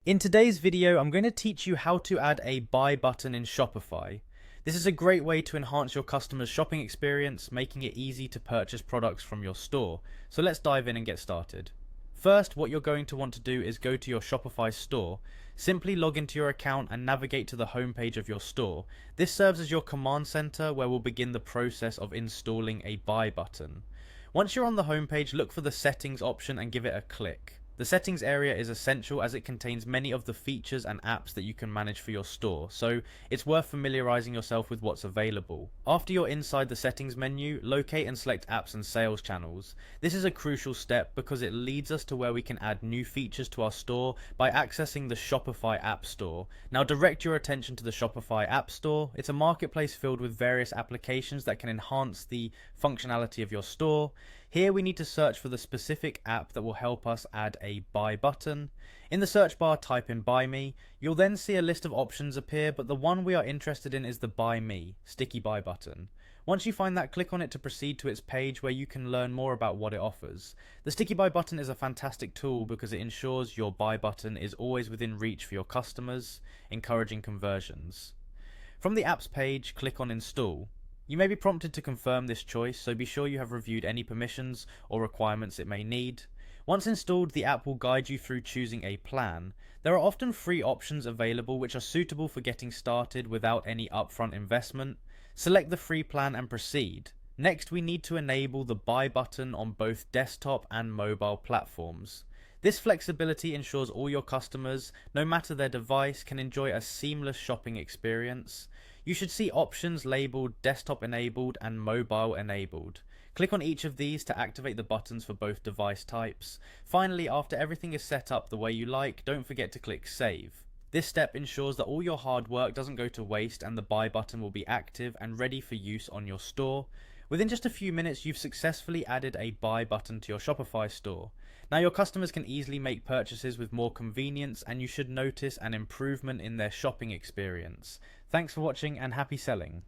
In today's video, I'm going to teach you how to add a buy button in Shopify. This is a great way to enhance your customers' shopping experience, making it easy to purchase products from your store. So let's dive in and get started. First, what you're going to want to do is go to your Shopify store. Simply log into your account and navigate to the homepage of your store. This serves as your command center where we'll begin the process of installing a buy button. Once you're on the homepage, look for the settings option and give it a click. The settings area is essential as it contains many of the features and apps that you can manage for your store, so it's worth familiarizing yourself with what's available. After you're inside the settings menu, locate and select apps and sales channels. This is a crucial step because it leads us to where we can add new features to our store by accessing the Shopify App Store. Now direct your attention to the Shopify App Store. It's a marketplace filled with various applications that can enhance the functionality of your store. Here we need to search for the specific app that will help us add a buy button. In the search bar, type in buy me. You'll then see a list of options appear, but the one we are interested in is the buy me sticky buy button. Once you find that, click on it to proceed to its page where you can learn more about what it offers. The sticky buy button is a fantastic tool because it ensures your buy button is always within reach for your customers, encouraging conversions. From the apps page, click on install. You may be prompted to confirm this choice, so be sure you have reviewed any permissions or requirements it may need. Once installed, the app will guide you through choosing a plan. There are often free options available which are suitable for getting started without any upfront investment. Select the free plan and proceed. Next, we need to enable the buy button on both desktop and mobile platforms. This flexibility ensures all your customers, no matter their device, can enjoy a seamless shopping experience. You should see options labeled desktop enabled and mobile enabled. Click on each of these to activate the buttons for both device types. Finally, after everything is set up the way you like, don't forget to click save. This step ensures that all your hard work doesn't go to waste and the buy button will be active and ready for use on your store. Within just a few minutes, you've successfully added a buy button to your Shopify store. Now your customers can easily make purchases with more convenience, and you should notice an improvement in their shopping experience. Thanks for watching and happy selling.